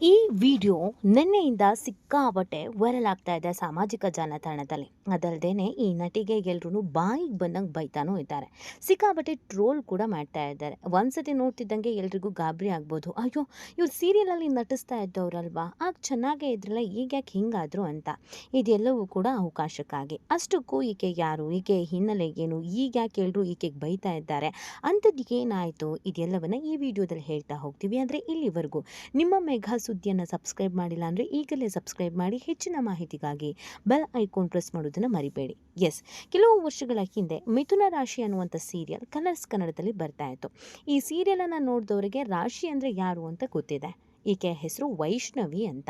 ಈ ವಿಡಿಯೋ ನಿನ್ನೆಯಿಂದ ಸಿಕ್ಕಾಪಟ್ಟೆ ವೈರಲ್ ಆಗ್ತಾ ಇದೆ ಸಾಮಾಜಿಕ ಜಾಲತಾಣದಲ್ಲಿ. ಅದಲ್ಲದೆ ಈ ನಟಿಗೆ ಎಲ್ಲರೂ ಬಾಯಿಗೆ ಬಂದಂಗೆ ಬೈತಾನೂ ಇದ್ದಾರೆ. ಸಿಕ್ಕಾಪಟ್ಟೆ ಟ್ರೋಲ್ ಕೂಡ ಮಾಡ್ತಾ ಇದ್ದಾರೆ. ಒಂದ್ಸತಿ ನೋಡ್ತಿದ್ದಂಗೆ ಎಲ್ರಿಗೂ ಗಾಬರಿ ಆಗ್ಬೋದು, ಅಯ್ಯೋ ಇವ್ರು ಸೀರಿಯಲಲ್ಲಿ ನಟಿಸ್ತಾ ಇದ್ದವ್ರಲ್ವಾ, ಆಗ ಚೆನ್ನಾಗೇ ಇದ್ರಲ್ಲ, ಈಗ ಯಾಕೆ ಹಿಂಗಾದ್ರು ಅಂತ. ಇದೆಲ್ಲವೂ ಕೂಡ ಅವಕಾಶಕ್ಕಾಗಿ. ಅಷ್ಟಕ್ಕೂ ಈಕೆ ಯಾರು, ಈಕೆ ಹಿನ್ನೆಲೆ ಏನು, ಈಗ ಯಾಕೆ ಎಲ್ರು ಈಕೆಗೆ ಬೈತಾ ಇದ್ದಾರೆ, ಅಂಥದ್ದು ಏನಾಯಿತು, ಇದೆಲ್ಲವನ್ನ ಈ ವಿಡಿಯೋದಲ್ಲಿ ಹೇಳ್ತಾ ಹೋಗ್ತೀವಿ. ಅಂದರೆ ಇಲ್ಲಿವರೆಗೂ ನಿಮ್ಮ ಮೇಘಾ ಸುದ್ದಿಯನ್ನು ಸಬ್ಸ್ಕ್ರೈಬ್ ಮಾಡಿಲ್ಲ ಅಂದರೆ ಈಗಲೇ ಸಬ್ಸ್ಕ್ರೈಬ್ ಮಾಡಿ. ಹೆಚ್ಚಿನ ಮಾಹಿತಿಗಾಗಿ ಬೆಲ್ ಐಕಾನ್ ಪ್ರೆಸ್ ಮಾಡೋದನ್ನು ಮರಿಬೇಡಿ. ಎಸ್, ಕೆಲವು ವರ್ಷಗಳ ಹಿಂದೆ ಮಿಥುನ ರಾಶಿ ಅನ್ನುವಂಥ ಸೀರಿಯಲ್ ಕಲರ್ಸ್ ಕನ್ನಡದಲ್ಲಿ ಬರ್ತಾ ಇತ್ತು. ಈ ಸೀರಿಯಲನ್ನು ನೋಡಿದವರಿಗೆ ರಾಶಿ ಅಂದರೆ ಯಾರು ಅಂತ ಗೊತ್ತಿದೆ. ಈಕೆ ಹೆಸರು ವೈಷ್ಣವಿ ಅಂತ.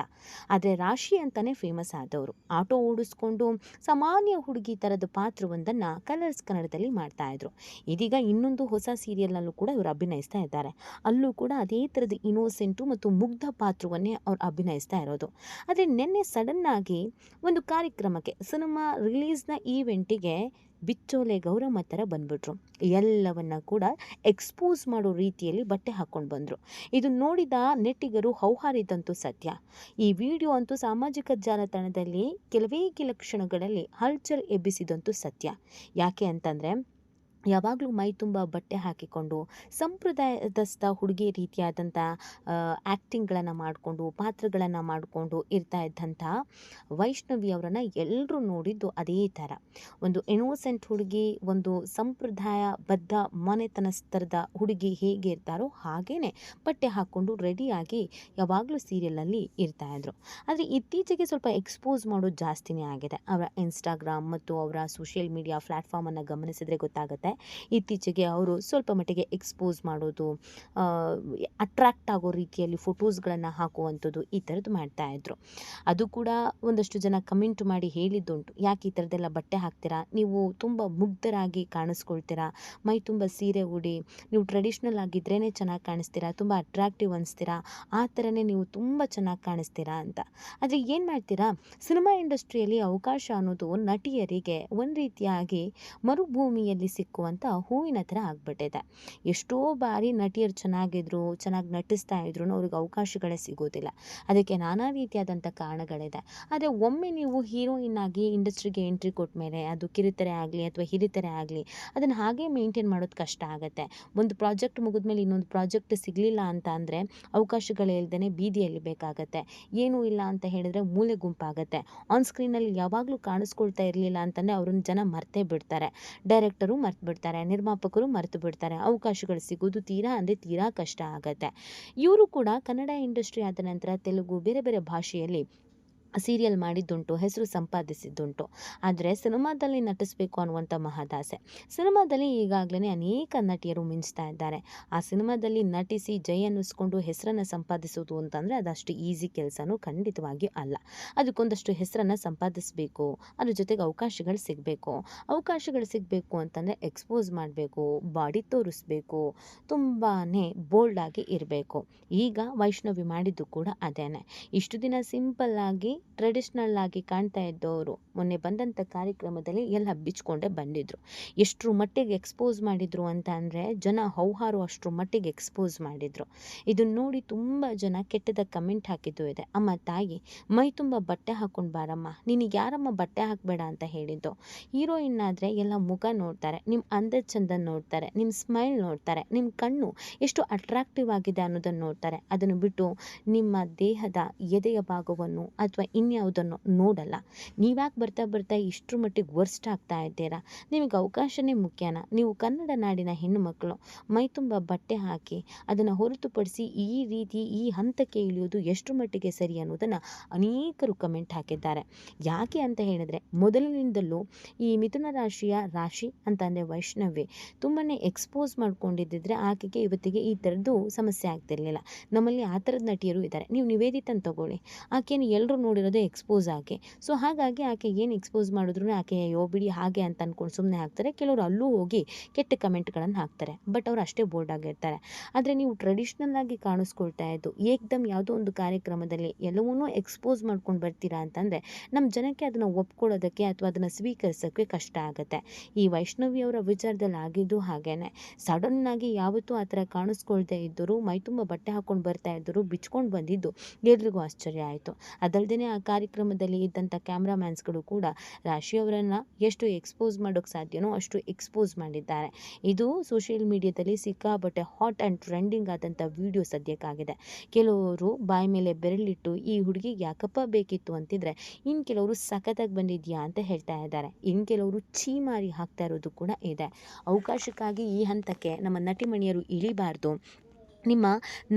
ಆದರೆ ರಾಶಿ ಅಂತಲೇ ಫೇಮಸ್ ಆದವರು. ಆಟೋ ಓಡಿಸ್ಕೊಂಡು ಸಾಮಾನ್ಯ ಹುಡುಗಿ ಥರದ ಪಾತ್ರವೊಂದನ್ನು ಕಲರ್ಸ್ ಕನ್ನಡದಲ್ಲಿ ಮಾಡ್ತಾಯಿದ್ರು. ಇದೀಗ ಇನ್ನೊಂದು ಹೊಸ ಸೀರಿಯಲ್ನಲ್ಲೂ ಕೂಡ ಇವರು ಅಭಿನಯಿಸ್ತಾ ಇದ್ದಾರೆ. ಅಲ್ಲೂ ಕೂಡ ಅದೇ ಥರದ ಇನ್ನೋಸೆಂಟು ಮತ್ತು ಮುಗ್ಧ ಪಾತ್ರವನ್ನೇ ಅವ್ರು ಅಭಿನಯಿಸ್ತಾ ಇರೋದು. ಆದರೆ ನಿನ್ನೆ ಸಡನ್ನಾಗಿ ಒಂದು ಕಾರ್ಯಕ್ರಮಕ್ಕೆ, ಸಿನಿಮಾ ರಿಲೀಸ್ನ ಈವೆಂಟಿಗೆ ಬಿಚ್ಚೋಲೆ ಗೌರಮ್ಮ ಥರ ಬಂದ್ಬಿಟ್ರು. ಎಲ್ಲವನ್ನ ಕೂಡ ಎಕ್ಸ್ಪೋಸ್ ಮಾಡೋ ರೀತಿಯಲ್ಲಿ ಬಟ್ಟೆ ಹಾಕ್ಕೊಂಡು ಬಂದರು. ಇದು ನೋಡಿದ ನೆಟ್ಟಿಗರು ಹೌಹಾರಿದಂತೂ ಸತ್ಯ. ಈ ವಿಡಿಯೋ ಅಂತೂ ಸಾಮಾಜಿಕ ಜಾಲತಾಣದಲ್ಲಿ ಕೆಲವೇ ಕೆಲ ಕ್ಷಣಗಳಲ್ಲಿ ಹಲ್ಚಲ್ ಎಬ್ಬಿಸಿದಂತೂ ಸತ್ಯ. ಯಾಕೆ ಅಂತಂದರೆ, ಯಾವಾಗಲೂ ಮೈ ತುಂಬ ಬಟ್ಟೆ ಹಾಕಿಕೊಂಡು ಸಂಪ್ರದಾಯದಸ್ಥ ಹುಡುಗಿ ರೀತಿಯಾದಂಥ ಆ್ಯಕ್ಟಿಂಗ್ಗಳನ್ನು ಮಾಡಿಕೊಂಡು, ಪಾತ್ರಗಳನ್ನು ಮಾಡಿಕೊಂಡು ಇರ್ತಾ ಇದ್ದಂಥ ವೈಷ್ಣವಿ ಅವರನ್ನು ಎಲ್ಲರೂ ನೋಡಿದ್ದು ಅದೇ ಥರ. ಒಂದು ಇನ್ನೋಸೆಂಟ್ ಹುಡುಗಿ, ಒಂದು ಸಂಪ್ರದಾಯಬದ್ಧ ಮನೆತನಸ್ಥರದ ಹುಡುಗಿ ಹೇಗೆ ಇರ್ತಾರೋ ಹಾಗೇ ಬಟ್ಟೆ ಹಾಕ್ಕೊಂಡು ರೆಡಿಯಾಗಿ ಯಾವಾಗಲೂ ಸೀರಿಯಲಲ್ಲಿ ಇರ್ತಾಯಿದ್ರು. ಆದರೆ ಇತ್ತೀಚೆಗೆ ಸ್ವಲ್ಪ ಎಕ್ಸ್ಪೋಸ್ ಮಾಡೋದು ಜಾಸ್ತಿನೇ ಆಗಿದೆ. ಅವರ ಇನ್ಸ್ಟಾಗ್ರಾಮ್ ಮತ್ತು ಅವರ ಸೋಷಿಯಲ್ ಮೀಡಿಯಾ ಪ್ಲ್ಯಾಟ್ಫಾರ್ಮನ್ನು ಗಮನಿಸಿದರೆ ಗೊತ್ತಾಗುತ್ತೆ. ಇತ್ತೀಚೆಗೆ ಅವರು ಸ್ವಲ್ಪ ಮಟ್ಟಿಗೆ ಎಕ್ಸ್ಪೋಸ್ ಮಾಡೋದು, ಅಟ್ರಾಕ್ಟ್ ಆಗೋ ರೀತಿಯಲ್ಲಿ ಫೋಟೋಸ್ಗಳನ್ನು ಹಾಕುವಂಥದ್ದು, ಈ ಥರದ್ದು ಮಾಡ್ತಾಯಿದ್ರು. ಅದು ಕೂಡ ಒಂದಷ್ಟು ಜನ ಕಮೆಂಟ್ ಮಾಡಿ ಹೇಳಿದ್ದುಂಟು, ಯಾಕೆ ಈ ಥರದ್ದೆಲ್ಲ ಬಟ್ಟೆ ಹಾಕ್ತೀರಾ, ನೀವು ತುಂಬ ಮುಗ್ಧರಾಗಿ ಕಾಣಿಸ್ಕೊಳ್ತೀರಾ, ಮೈ ತುಂಬ ಸೀರೆ ಉಡಿ, ನೀವು ಟ್ರೆಡಿಷ್ನಲ್ ಆಗಿದ್ರೇ ಚೆನ್ನಾಗಿ ಕಾಣಿಸ್ತೀರಾ, ತುಂಬ ಅಟ್ರಾಕ್ಟಿವ್ ಅನಿಸ್ತೀರಾ, ಆ ಥರನೇ ನೀವು ತುಂಬ ಚೆನ್ನಾಗಿ ಕಾಣಿಸ್ತೀರಾ ಅಂತ. ಆದರೆ ಏನು ಮಾಡ್ತೀರಾ, ಸಿನಿಮಾ ಇಂಡಸ್ಟ್ರಿಯಲ್ಲಿ ಅವಕಾಶ ಅನ್ನೋದು ನಟಿಯರಿಗೆ ಒಂದು ರೀತಿಯಾಗಿ ಮರುಭೂಮಿಯಲ್ಲಿ ಸಿಕ್ಕುವಂಥ ಹೂವಿನ ಥರ ಆಗಿಬಿಟ್ಟಿದೆ. ಎಷ್ಟೋ ಬಾರಿ ನಟಿಯರು ಚೆನ್ನಾಗಿದ್ರು, ಚೆನ್ನಾಗಿ ನಟಿಸ್ತಾ ಇದ್ರು, ಅವ್ರಿಗೆ ಅವಕಾಶಗಳೇ ಸಿಗೋದಿಲ್ಲ. ಅದಕ್ಕೆ ನಾನಾ ರೀತಿಯಾದಂಥ ಕಾರಣಗಳಿದೆ. ಆದರೆ ಒಮ್ಮೆ ನೀವು ಹೀರೋಯಿನ್ ಆಗಿ ಇಂಡಸ್ಟ್ರಿಗೆ ಎಂಟ್ರಿ ಕೊಟ್ಟ ಮೇಲೆ, ಅದು ಕಿರುತೆರೆ ಆಗಲಿ ಅಥವಾ ಹಿರಿತೆರೆ ಆಗಲಿ, ಅದನ್ನು ಹಾಗೇ ಮೇಂಟೈನ್ ಮಾಡೋದು ಕಷ್ಟ ಆಗುತ್ತೆ. ಒಂದು ಪ್ರಾಜೆಕ್ಟ್ ಮುಗಿದ್ಮೇಲೆ ಇನ್ನೊಂದು ಪ್ರಾಜೆಕ್ಟ್ ಸಿಗಲಿಲ್ಲ ಅಂತ ಅಂದರೆ ಅವಕಾಶಗಳು ಇಲ್ದೇ ಬೀದಿಯಲ್ಲಿ ಬೇಕಾಗತ್ತೆ. ಏನೂ ಇಲ್ಲ ಅಂತ ಹೇಳಿದ್ರೆ ಮೂಲೆ ಗುಂಪಾಗತ್ತೆ. ಆನ್ ಸ್ಕ್ರೀನಲ್ಲಿ ಯಾವಾಗಲೂ ಕಾಣಿಸ್ಕೊಳ್ತಾ ಇರಲಿಲ್ಲ ಅಂತಂದರೆ ಅವ್ರನ್ನ ಜನ ಮರ್ತೇ ಬಿಡ್ತಾರೆ. ಡೈರೆಕ್ಟರು ಮರ್ತು ಬಿಡ್ತಾರೆ, ನಿರ್ಮಾಪಕರು ಮರೆತು ಬಿಡ್ತಾರೆ. ಅವಕಾಶಗಳು ಸಿಗೋದು ತೀರಾ ಕಷ್ಟ ಆಗುತ್ತೆ. ಇವರು ಕೂಡ ಕನ್ನಡ ಇಂಡಸ್ಟ್ರಿ ಆದ ನಂತರ ತೆಲುಗು, ಬೇರೆ ಬೇರೆ ಭಾಷೆಯಲ್ಲಿ ಸೀರಿಯಲ್ ಮಾಡಿದ್ದುಂಟು, ಹೆಸರು ಸಂಪಾದಿಸಿದ್ದುಂಟು. ಆದರೆ ಸಿನಿಮಾದಲ್ಲಿ ನಟಿಸಬೇಕು ಅನ್ನುವಂಥ ಮಹದಾಸೆ. ಸಿನಿಮಾದಲ್ಲಿ ಈಗಾಗಲೇ ಅನೇಕ ನಟಿಯರು ಮಿಂಚ್ತಾ ಇದ್ದಾರೆ. ಆ ಸಿನಿಮಾದಲ್ಲಿ ನಟಿಸಿ ಜೈ ಅನ್ನಿಸ್ಕೊಂಡು ಹೆಸರನ್ನು ಸಂಪಾದಿಸೋದು ಅಂತಂದರೆ ಅದಷ್ಟು ಈಸಿ ಕೆಲಸನೂ ಖಂಡಿತವಾಗಿಯೂ ಅಲ್ಲ. ಅದಕ್ಕೊಂದಷ್ಟು ಹೆಸರನ್ನು ಸಂಪಾದಿಸಬೇಕು, ಅದ್ರ ಜೊತೆಗೆ ಅವಕಾಶಗಳು ಸಿಗಬೇಕು ಅಂತಂದರೆ ಎಕ್ಸ್ಪೋಸ್ ಮಾಡಬೇಕು, ಬಾಡಿ ತೋರಿಸ್ಬೇಕು, ತುಂಬಾ ಬೋಲ್ಡಾಗಿ ಇರಬೇಕು. ಈಗ ವೈಷ್ಣವಿ ಮಾಡಿದ್ದು ಕೂಡ ಅದೇನೆ. ಇಷ್ಟು ದಿನ ಸಿಂಪಲ್ ಆಗಿ ಟ್ರೆಡಿಷ್ನಲ್ ಆಗಿ ಕಾಣ್ತಾ ಇದ್ದವರು ಮೊನ್ನೆ ಬಂದಂಥ ಕಾರ್ಯಕ್ರಮದಲ್ಲಿ ಎಲ್ಲ ಬಿಚ್ಕೊಂಡೇ ಬಂದಿದ್ರು. ಎಷ್ಟರ ಮಟ್ಟಿಗೆ ಎಕ್ಸ್ಪೋಸ್ ಮಾಡಿದ್ರು ಅಂತ ಅಂದರೆ, ಜನ ಹೌಹಾರು ಅಷ್ಟರ ಮಟ್ಟಿಗೆ ಎಕ್ಸ್ಪೋಸ್ ಮಾಡಿದ್ರು. ಇದನ್ನು ನೋಡಿ ತುಂಬ ಜನ ಕೆಟ್ಟದ ಕಮೆಂಟ್ ಹಾಕಿದ್ದು ಇದೆ. ಅಮ್ಮ ತಾಯಿ, ಮೈ ತುಂಬ ಬಟ್ಟೆ ಹಾಕ್ಕೊಂಡು ಬಾರಮ್ಮ, ನಿನಗೆ ಯಾರಮ್ಮ ಬಟ್ಟೆ ಹಾಕಬೇಡ ಅಂತ ಹೇಳಿದ್ದು. ಹೀರೋಯಿನ್ ಆದರೆ ಎಲ್ಲ ಮುಖ ನೋಡ್ತಾರೆ, ನಿಮ್ಮ ಅಂದ ಚಂದ ನೋಡ್ತಾರೆ, ನಿಮ್ಮ ಸ್ಮೈಲ್ ನೋಡ್ತಾರೆ, ನಿಮ್ಮ ಕಣ್ಣು ಎಷ್ಟು ಅಟ್ರಾಕ್ಟಿವ್ ಆಗಿದೆ ಅನ್ನೋದನ್ನು ನೋಡ್ತಾರೆ. ಅದನ್ನು ಬಿಟ್ಟು ನಿಮ್ಮ ದೇಹದ ಎದೆಯ ಭಾಗವನ್ನು ಅಥವಾ ಇನ್ಯಾವುದನ್ನು ನೋಡಲ್ಲ. ನೀವ್ಯಾಕೆ ಬರ್ತಾ ಇಷ್ಟರ ಮಟ್ಟಿಗೆ ವರ್ಸ್ಟ್ ಆಗ್ತಾ ಇದ್ದೀರಾ? ನಿಮಗೆ ಅವಕಾಶನೇ ಮುಖ್ಯನಾ? ನೀವು ಕನ್ನಡ ನಾಡಿನ ಹೆಣ್ಣು ಮಕ್ಕಳು, ಮೈ ತುಂಬ ಬಟ್ಟೆ ಹಾಕಿ ಅದನ್ನು ಹೊರತುಪಡಿಸಿ ಈ ರೀತಿ ಈ ಹಂತಕ್ಕೆ ಇಳಿಯೋದು ಎಷ್ಟು ಮಟ್ಟಿಗೆ ಸರಿ ಅನ್ನೋದನ್ನು ಅನೇಕರು ಕಮೆಂಟ್ ಹಾಕಿದ್ದಾರೆ. ಯಾಕೆ ಅಂತ ಹೇಳಿದ್ರೆ, ಮೊದಲಿನಿಂದಲೂ ಈ ಮಿಥುನ ರಾಶಿ ಅಂತಂದರೆ ವೈಷ್ಣವಿ ತುಂಬಾ ಎಕ್ಸ್ಪೋಸ್ ಮಾಡ್ಕೊಂಡಿದ್ದಿದ್ರೆ ಆಕೆಗೆ ಇವತ್ತಿಗೆ ಈ ಥರದ್ದು ಸಮಸ್ಯೆ ಆಗ್ತಿರ್ಲಿಲ್ಲ. ನಮ್ಮಲ್ಲಿ ಆ ಥರದ ನಟಿಯರು ಇದ್ದಾರೆ. ನೀವು ನಿವೇದಿತನ ತಗೊಳ್ಳಿ, ಆಕೆಯನ್ನು ಎಲ್ಲರೂ ನೋಡಿರ್ತಾರೆ, ಮಾಡಿರೋದೇ ಎಕ್ಸ್ಪೋಸ್ ಆಗಿ. ಸೊ ಹಾಗಾಗಿ ಆಕೆ ಏನು ಎಕ್ಸ್ಪೋಸ್ ಮಾಡಿದ್ರು ಆಕೆ ಅಯ್ಯೋ ಬಿಡಿ ಹಾಗೆ ಅಂತ ಅಂದ್ಕೊಂಡು ಸುಮ್ಮನೆ ಹಾಕ್ತಾರೆ. ಕೆಲವರು ಅಲ್ಲೂ ಹೋಗಿ ಕೆಟ್ಟ ಕಮೆಂಟ್ಗಳನ್ನು ಹಾಕ್ತಾರೆ. ಬಟ್ ಅವ್ರು ಅಷ್ಟೇ ಬೋಲ್ಡ್ ಆಗಿರ್ತಾರೆ. ಆದರೆ ನೀವು ಟ್ರೆಡಿಷ್ನಲ್ ಆಗಿ ಕಾಣಿಸ್ಕೊಳ್ತಾ ಇದ್ದು ಏಕ್ದಮ್ ಯಾವುದೋ ಒಂದು ಕಾರ್ಯಕ್ರಮದಲ್ಲಿ ಎಲ್ಲವನ್ನೂ ಎಕ್ಸ್ಪೋಸ್ ಮಾಡ್ಕೊಂಡು ಬರ್ತೀರಾ ಅಂತಂದರೆ ನಮ್ಮ ಜನಕ್ಕೆ ಅದನ್ನು ಒಪ್ಕೊಳ್ಳೋದಕ್ಕೆ ಅಥವಾ ಅದನ್ನು ಸ್ವೀಕರಿಸೋಕ್ಕೆ ಕಷ್ಟ ಆಗುತ್ತೆ. ಈ ವೈಷ್ಣವಿ ಅವರ ವಿಚಾರದಲ್ಲಿ ಆಗಿದ್ದು ಹಾಗೇನೆ. ಸಡನ್ನಾಗಿ ಯಾವತ್ತೂ ಆ ಥರ ಕಾಣಿಸ್ಕೊಳ್ದೇ ಇದ್ದರು, ಮೈತುಂಬ ಬಟ್ಟೆ ಹಾಕ್ಕೊಂಡು ಬರ್ತಾ ಇದ್ದರು, ಬಿಚ್ಕೊಂಡು ಬಂದಿದ್ದು ಎಲ್ರಿಗೂ ಆಶ್ಚರ್ಯ ಆಯಿತು. ಅದಲ್ಲದೆ ಆ ಕಾರ್ಯಕ್ರಮದಲ್ಲಿ ಇದ್ದಂಥ ಕ್ಯಾಮ್ರಾಮ್ಯಾನ್ಸ್ಗಳು ಕೂಡ ರಾಶಿ ಅವರನ್ನು ಎಷ್ಟು ಎಕ್ಸ್ಪೋಸ್ ಮಾಡೋಕ್ಕೆ ಸಾಧ್ಯನೋ ಅಷ್ಟು ಎಕ್ಸ್ಪೋಸ್ ಮಾಡಿದ್ದಾರೆ. ಇದು ಸೋಷಿಯಲ್ ಮೀಡಿಯಾದಲ್ಲಿ ಸಿಕ್ಕಾಪಟ್ಟೆ ಹಾಟ್ ಆ್ಯಂಡ್ ಟ್ರೆಂಡಿಂಗ್ ಆದಂಥ ವಿಡಿಯೋ ಸದ್ಯಕ್ಕಾಗಿದೆ. ಕೆಲವರು ಬಾಯಿ ಮೇಲೆ ಬೆರಳಿಟ್ಟು ಈ ಹುಡುಗಿಗೆ ಯಾಕಪ್ಪ ಬೇಕಿತ್ತು ಅಂತಿದ್ರೆ, ಇನ್ನು ಕೆಲವರು ಸಖತ್ತಾಗಿ ಬಂದಿದ್ಯಾ ಅಂತ ಹೇಳ್ತಾ ಇದ್ದಾರೆ. ಇನ್ನು ಕೆಲವರು ಛೀಮಾರಿ ಹಾಕ್ತಾ ಇರೋದು ಕೂಡ ಇದೆ. ಅವಕಾಶಕ್ಕಾಗಿ ಈ ಹಂತಕ್ಕೆ ನಮ್ಮ ನಟಿಮಣಿಯರು ಇಳಿಬಾರ್ದು. ನಿಮ್ಮ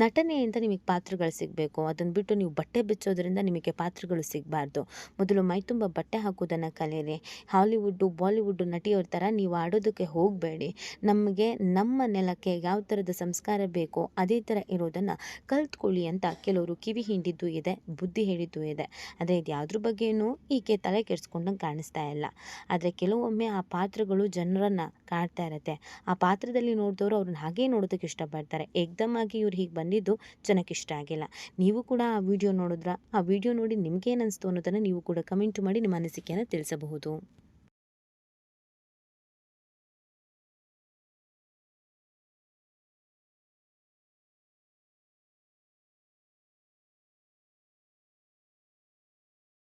ನಟನೆಯಿಂದ ನಿಮಗೆ ಪಾತ್ರಗಳು ಸಿಗಬೇಕು. ಅದನ್ನು ಬಿಟ್ಟು ನೀವು ಬಟ್ಟೆ ಬಿಚ್ಚೋದ್ರಿಂದ ನಿಮಗೆ ಪಾತ್ರಗಳು ಸಿಗಬಾರ್ದು. ಮೊದಲು ಮೈತುಂಬ ಬಟ್ಟೆ ಹಾಕೋದನ್ನು ಕಲೀರಿ. ಹಾಲಿವುಡ್ಡು ಬಾಲಿವುಡ್ಡು ನಟಿಯವ್ರ ಥರ ನೀವು ಆಡೋದಕ್ಕೆ ಹೋಗಬೇಡಿ. ನಮಗೆ ನಮ್ಮ ನೆಲಕ್ಕೆ ಯಾವ ಥರದ ಸಂಸ್ಕಾರ ಬೇಕೋ ಅದೇ ಥರ ಇರೋದನ್ನು ಕಲ್ತ್ಕೊಳ್ಳಿ ಅಂತ ಕೆಲವರು ಕಿವಿ ಹಿಂಡಿದ್ದು ಇದೆ, ಬುದ್ಧಿ ಹೇಳಿದ್ದು ಇದೆ. ಆದರೆ ಇದು ಯಾವುದ್ರ ಬಗ್ಗೆಯೂ ಈಕೆ ತಲೆ ಕೆಡಿಸ್ಕೊಂಡಂಗೆ ಕಾಣಿಸ್ತಾ ಇಲ್ಲ. ಆದರೆ ಕೆಲವೊಮ್ಮೆ ಆ ಪಾತ್ರಗಳು ಜನರನ್ನು ಕಾಡ್ತಾ ಇರುತ್ತೆ. ಆ ಪಾತ್ರದಲ್ಲಿ ನೋಡಿದವರು ಅವ್ರನ್ನ ಹಾಗೇ ನೋಡೋದಕ್ಕೆ ಇಷ್ಟಪಡ್ತಾರೆ. ಏಕ್ದಮ್ ಆಗಿ ಇವ್ರು ಹೀಗೆ ಬಂದಿದ್ದು ಜನಕ್ಕೆ ಇಷ್ಟ ಆಗಿಲ್ಲ. ನೀವು ಕೂಡ ಆ ವಿಡಿಯೋ ನೋಡಿದ್ರ? ಆ ವಿಡಿಯೋ ನೋಡಿ ನಿಮ್ಗೇನು ಅನಿಸ್ತು ಅನ್ನೋದನ್ನು ನೀವು ಕೂಡ ಕಮೆಂಟ್ ಮಾಡಿ ನಿಮ್ಮ ಅನಿಸಿಕೆಯನ್ನು ತಿಳಿಸಬಹುದು.